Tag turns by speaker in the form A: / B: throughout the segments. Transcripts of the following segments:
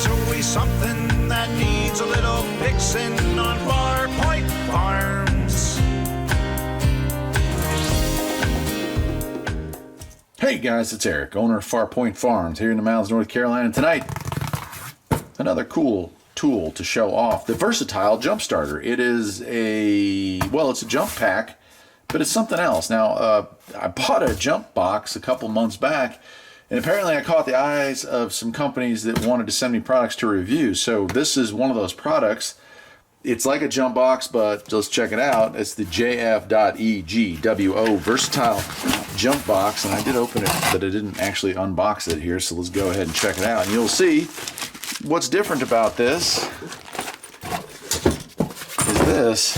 A: There's always something that needs a little fixing on Farpoint Farms.
B: Hey guys, it's Eric, owner of Farpoint Farms here in the mountains of North Carolina. And tonight, another cool tool to show off, the versatile jump starter. It is it's a jump pack, but it's something else. Now, I bought a jump box a couple months back, and apparently I caught the eyes of some companies that wanted to send me products to review. So this is one of those products. It's like a jump box, but let's check it out. It's the JF.EGWO versatile jump box, and I did open it, but I didn't actually unbox it here. So let's go ahead and check it out, and you'll see what's different about this is this.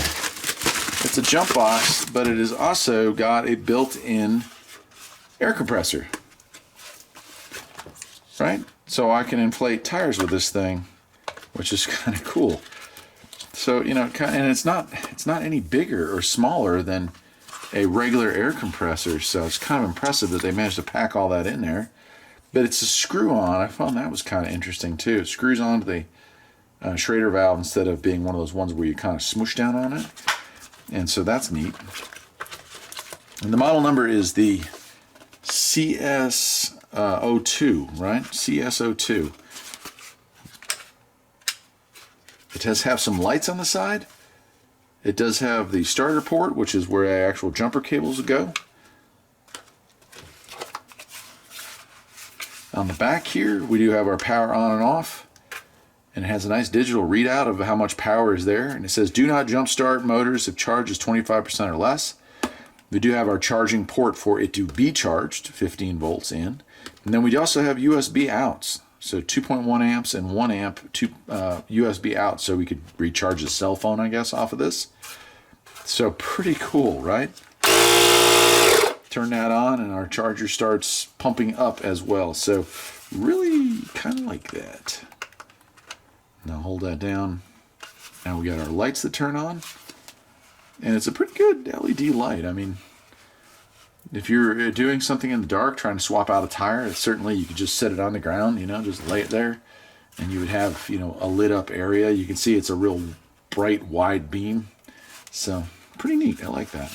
B: It's a jump box, but it has also got a built-in air compressor, right? So I can inflate tires with this thing, which is kind of cool. So, you know, and it's not any bigger or smaller than a regular air compressor. So it's kind of impressive that they managed to pack all that in there. But it's a screw-on. I found that was kind of interesting too. It screws onto the Schrader valve instead of being one of those ones where you kind of smoosh down on it. And so that's neat. And the model number is the CS02, right? CS02. It does have some lights on the side. It does have the starter port, which is where the actual jumper cables go. On the back here, we do have our power on and off. And it has a nice digital readout of how much power is there. And it says, do not jump start motors if charge is 25% or less. We do have our charging port for it to be charged, 15 volts in. And then we also have USB outs. So 2.1 amps and 1 amp USB out, so we could recharge the cell phone, I guess, off of this. So pretty cool, right? Turn that on and our charger starts pumping up as well. So really kind of like that. Now hold that down. Now we got our lights that turn on. And it's a pretty good LED light. I mean, if you're doing something in the dark, trying to swap out a tire, certainly you could just set it on the ground, you know, just lay it there, and you would have, you know, a lit up area. You can see it's a real bright, wide beam. So pretty neat. I like that.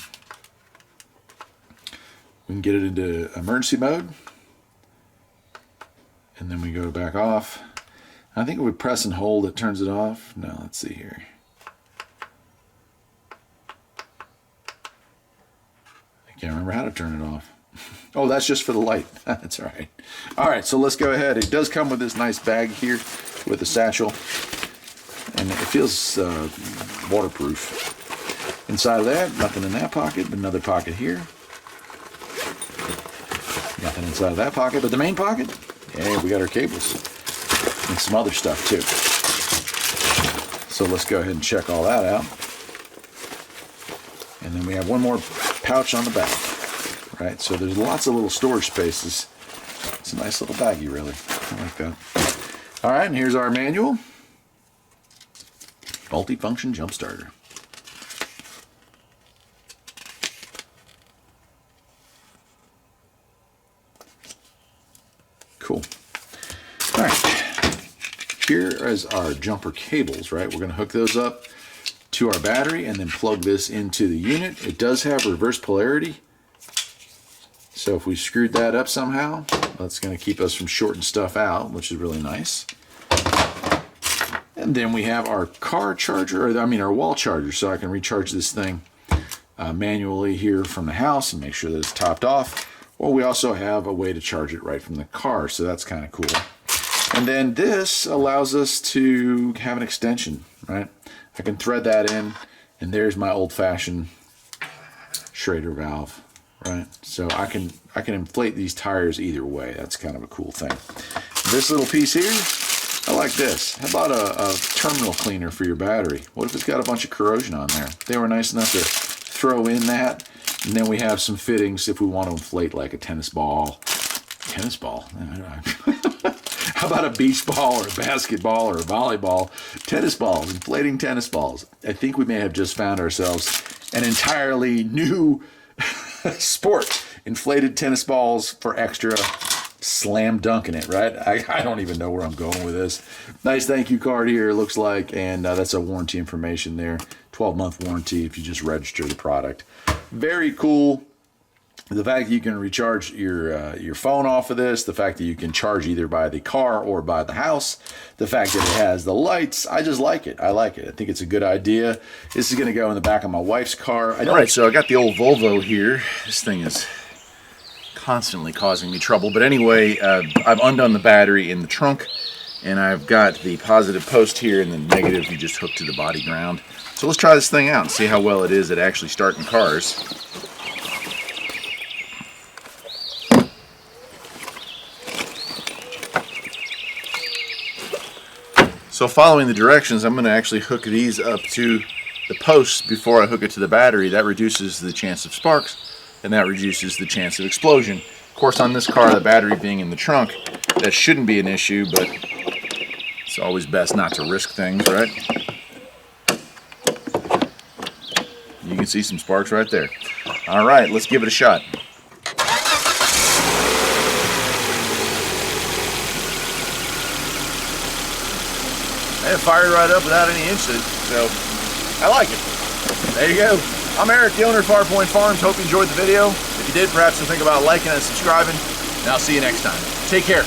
B: We can get it into emergency mode, and then we go back off. I think if we press and hold, it turns it off. No, let's see here. Can't remember how to turn it off. Oh, that's just for the light. That's all right. All right, so let's go ahead. It does come with this nice bag here with a satchel, and it feels waterproof. Inside of that, nothing in that pocket, but another pocket here. Nothing inside of that pocket, but the main pocket, yeah, we got our cables and some other stuff too. So let's go ahead and check all that out. And then we have one more pouch on the back, right? So there's lots of little storage spaces. It's a nice little baggie, really. I like that. All right, and here's our manual. Multifunction jump starter. Cool. All right. Here is our jumper cables, right? We're going to hook those up to our battery and then plug this into the unit. It does have reverse polarity, so if we screwed that up somehow, that's going to keep us from shorting stuff out, which is really nice. And then we have our car charger, or I mean our wall charger, so I can recharge this thing manually here from the house and make sure that it's topped off. Or we also have a way to charge it right from the car, so that's kind of cool. And then this allows us to have an extension, right? I can thread that in, and there's my old-fashioned Schrader valve, right? So I can inflate these tires either way. That's kind of a cool thing. This little piece here, I like this. How about a terminal cleaner for your battery? What if it's got a bunch of corrosion on there? They were nice enough to throw in that, and then we have some fittings if we want to inflate like a tennis ball. Tennis ball? How about a beach ball or a basketball or a volleyball? Tennis balls, inflating tennis balls. I think we may have just found ourselves an entirely new sport. Inflated tennis balls for extra slam dunking it, right? I don't even know where I'm going with this. Nice thank you card here, it looks like, and that's a warranty information there. 12-month warranty if you just register the product. Very cool. The fact that you can recharge your phone off of this, the fact that you can charge either by the car or by the house, the fact that it has the lights, I just like it. I like it. I think it's a good idea. This is going to go in the back of my wife's car. All right, so I got the old Volvo here. This thing is constantly causing me trouble. But anyway, I've undone the battery in the trunk, and I've got the positive post here and the negative you just hook to the body ground. So let's try this thing out and see how well it is at actually starting cars. So following the directions, I'm going to actually hook these up to the posts before I hook it to the battery. That reduces the chance of sparks, and that reduces the chance of explosion. Of course, on this car, the battery being in the trunk, that shouldn't be an issue, but it's always best not to risk things, right? You can see some sparks right there. All right, let's give it a shot. It fired right up without any incident, so I like it. There you go. I'm Eric, the owner of Farpoint Farms. Hope you enjoyed the video. If you did, perhaps you'll think about liking and subscribing, and I'll see you next time. Take care.